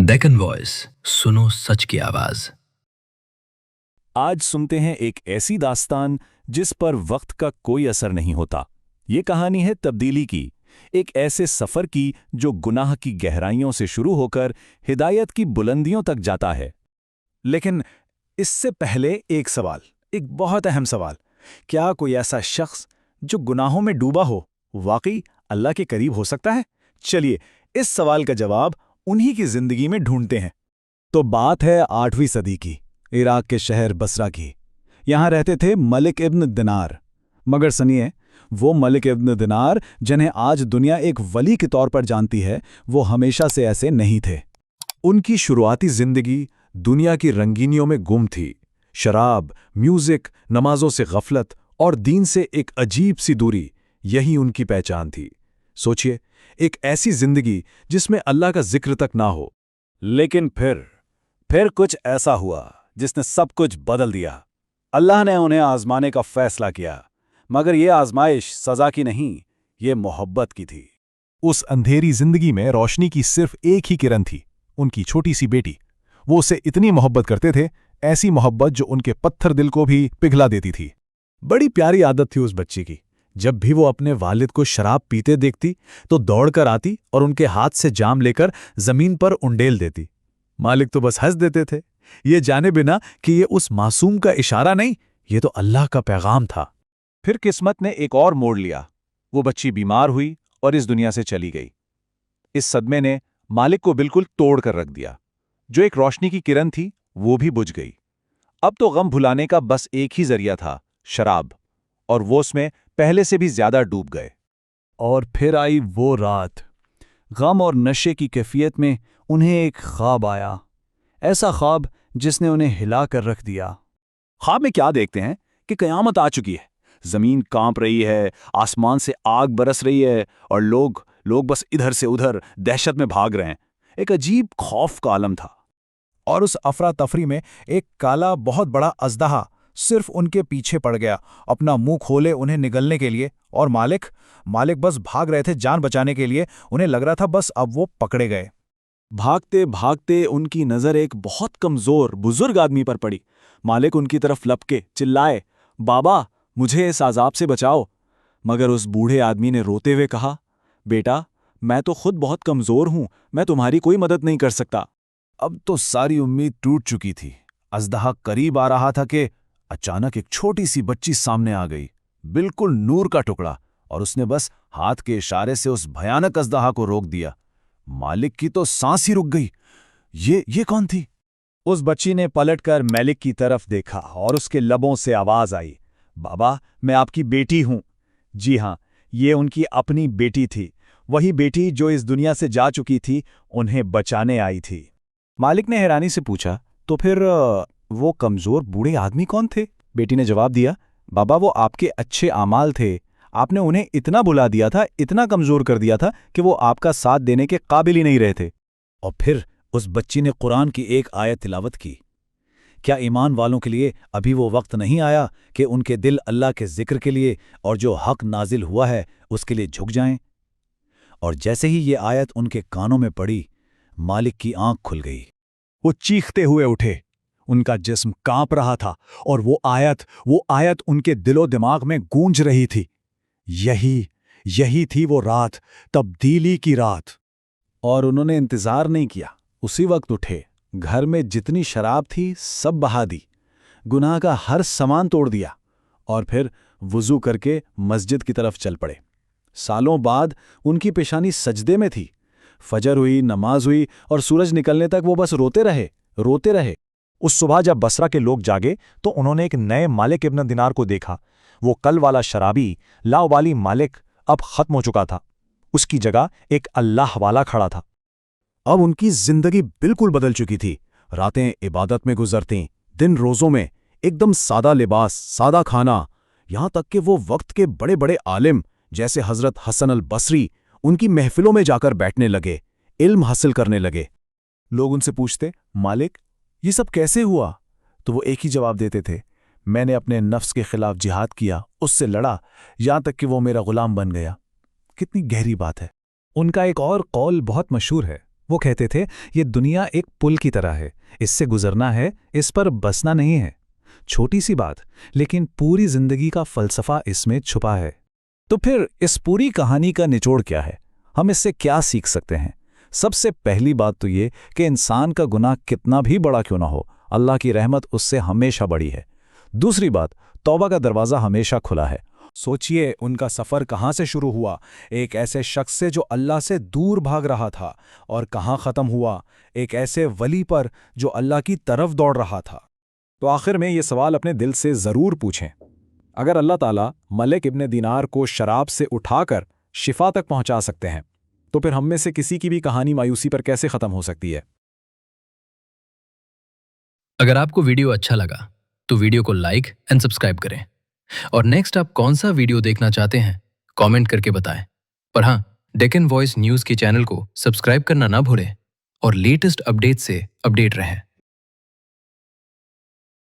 Deccan voice, सुनो सच की आवाज। आज सुनते हैं एक ऐसी दास्तान जिस पर वक्त का कोई असर नहीं होता। ये कहानी है तब्दीली की, एक ऐसे सफर की जो गुनाह की गहराइयों से शुरू होकर हिदायत की बुलंदियों तक जाता है। लेकिन इससे पहले एक सवाल, एक बहुत अहम सवाल। क्या कोई ऐसा शख्स जो गुनाहों में डूबा हो वाकई अल्लाह के करीब हो सकता है? चलिए इस सवाल का जवाब उन्हीं की जिंदगी में ढूंढते हैं। तो बात है 8वीं सदी की, इराक के शहर बसरा की। यहां रहते थे मलिक इब्न दिनार। मगर सुनिए, वो मलिक इब्न दिनार जिन्हें आज दुनिया एक वली के तौर पर जानती है, वो हमेशा से ऐसे नहीं थे। उनकी शुरुआती जिंदगी दुनिया की रंगीनियों में गुम थी। शराब, म्यूजिक, नमाजों से गफलत और दीन से एक अजीब सी दूरी, यही उनकी पहचान थी। सोचिए, एक ऐसी जिंदगी जिसमें अल्लाह का जिक्र तक ना हो। लेकिन फिर कुछ ऐसा हुआ जिसने सब कुछ बदल दिया। अल्लाह ने उन्हें आजमाने का फैसला किया, मगर ये आजमाइश सजा की नहीं, ये मोहब्बत की थी। उस अंधेरी जिंदगी में रोशनी की सिर्फ एक ही किरण थी, उनकी छोटी सी बेटी। वो उसे इतनी मोहब्बत करते थे, ऐसी मोहब्बत जो उनके पत्थर दिल को भी पिघला देती थी। बड़ी प्यारी आदत थी उस बच्ची की। जब भी वो अपने वालिद को शराब पीते देखती तो दौड़कर आती और उनके हाथ से जाम लेकर जमीन पर उंडेल देती। मालिक तो बस हंस देते थे, ये जाने बिना कि ये उस मासूम का इशारा नहीं, ये तो अल्लाह का पैगाम था। फिर किस्मत ने एक और मोड़ लिया। वो बच्ची बीमार हुई और इस दुनिया से चली गई। इस सदमे ने मालिक को बिल्कुल तोड़ कर रख दिया। जो एक रोशनी की किरण थी, वो भी बुझ गई। अब तो गम भुलाने का बस एक ही जरिया था, शराब, और वो उसमें पहले से भी ज्यादा डूब गए। और फिर आई वो रात। गम और नशे की कैफियत में उन्हें एक ख्वाब आया, ऐसा ख्वाब जिसने उन्हें हिला कर रख दिया। ख्वाब में क्या देखते हैं कि कयामत आ चुकी है, जमीन कांप रही है, आसमान से आग बरस रही है और लोग बस इधर से उधर दहशत में भाग रहे हैं। एक अजीब खौफ का आलम था। और उस अफरा तफरी में एक काला बहुत बड़ा अजदहा सिर्फ उनके पीछे पड़ गया, अपना मुंह खोले उन्हें निगलने के लिए। और मालिक बस भाग रहे थे जान बचाने के लिए। उन्हें लग रहा था बस अब वो पकड़े गए। भागते भागते उनकी नजर एक बहुत कमजोर बुजुर्ग आदमी पर पड़ी। मालिक उनकी तरफ लपके चिल्लाए, बाबा मुझे इस आजाब से बचाओ। मगर उस बूढ़े आदमी ने रोते हुए कहा, बेटा मैं तो खुद बहुत कमजोर हूं, मैं तुम्हारी कोई मदद नहीं कर सकता। अब तो सारी उम्मीद टूट चुकी थी। अजदहा करीब आ रहा था कि अचानक एक छोटी सी बच्ची सामने आ गई, बिल्कुल नूर का टुकड़ा, और उसने बस हाथ के इशारे से उस भयानक अजदहा को रोक दिया। मालिक की तो सांस ही रुक गई। ये कौन थी? उस बच्ची ने पलटकर मालिक की तरफ देखा और उसके लबों से आवाज आई, बाबा मैं आपकी बेटी हूं। जी हां, ये उनकी अपनी बेटी थी, वही बेटी जो इस दुनिया से जा चुकी थी, उन्हें बचाने आई थी। मालिक ने हैरानी से पूछा, तो फिर वो कमजोर बूढ़े आदमी कौन थे? बेटी ने जवाब दिया, बाबा वो आपके अच्छे आमाल थे। आपने उन्हें इतना बुला दिया था, इतना कमजोर कर दिया था कि वो आपका साथ देने के काबिल ही नहीं रहे थे। और फिर उस बच्ची ने कुरान की एक आयत तिलावत की। क्या ईमान वालों के लिए अभी वो वक्त नहीं आया कि उनके दिल अल्लाह के जिक्र के लिए और जो हक नाजिल हुआ है उसके लिए झुक जाएं? और जैसे ही ये आयत उनके कानों में पड़ी, मालिक की आंख खुल गई। वो चीखते हुए उठे, उनका जिस्म कांप रहा था और वो आयत उनके दिलो दिमाग में गूंज रही थी। यही थी वो रात, तब्दीली की रात। और उन्होंने इंतजार नहीं किया, उसी वक्त उठे, घर में जितनी शराब थी सब बहा दी, गुनाह का हर सामान तोड़ दिया और फिर वुजू करके मस्जिद की तरफ चल पड़े। सालों बाद उनकी पेशानी सजदे में थी। फजर हुई, नमाज हुई और सूरज निकलने तक वो बस रोते रहे। उस सुबह जब बसरा के लोग जागे तो उन्होंने एक नए मालिक इब्न दिनार को देखा। वो कल वाला शराबी लावाली मालिक अब खत्म हो चुका था। उसकी जगह एक अल्लाह वाला खड़ा था। अब उनकी जिंदगी बिल्कुल बदल चुकी थी। रातें इबादत में गुजरती, दिन रोजों में, एकदम सादा लिबास, सादा खाना, यहां तक कि वो वक्त के बड़े बड़े आलिम जैसे हजरत हसन अल बसरी उनकी महफिलों में जाकर बैठने लगे, इल्म हासिल करने लगे। लोग उनसे पूछते, मालिक ये सब कैसे हुआ? तो वो एक ही जवाब देते थे, मैंने अपने नफ्स के खिलाफ जिहाद किया, उससे लड़ा, यहां तक कि वो मेरा गुलाम बन गया। कितनी गहरी बात है। उनका एक और कौल बहुत मशहूर है, वो कहते थे ये दुनिया एक पुल की तरह है, इससे गुजरना है, इस पर बसना नहीं है। छोटी सी बात, लेकिन पूरी जिंदगी का फलसफा इसमें छुपा है। तो फिर इस पूरी कहानी का निचोड़ क्या है? हम इससे क्या सीख सकते हैं? सबसे पहली बात तो ये कि इंसान का गुनाह कितना भी बड़ा क्यों ना हो, अल्लाह की रहमत उससे हमेशा बड़ी है। दूसरी बात, तौबा का दरवाज़ा हमेशा खुला है। सोचिए उनका सफ़र कहाँ से शुरू हुआ, एक ऐसे शख्स से जो अल्लाह से दूर भाग रहा था, और कहाँ ख़त्म हुआ, एक ऐसे वली पर जो अल्लाह की तरफ दौड़ रहा था। तो आखिर में ये सवाल अपने दिल से ज़रूर पूछें, अगर अल्लाह ताला मलिक इब्न दीनार को शराब से उठाकर शिफा तक पहुंचा सकते हैं, तो फिर हम में से किसी की भी कहानी मायूसी पर कैसे ख़त्म हो सकती है? अगर आपको वीडियो अच्छा लगा तो वीडियो को लाइक एंड सब्सक्राइब करें, और नेक्स्ट आप कौन सा वीडियो देखना चाहते हैं कमेंट करके बताएं। पर हाँ, डेक्कन वॉइस न्यूज़ के चैनल को सब्सक्राइब करना ना भूलें और लेटेस्ट अपडेट से अपडेट रहें।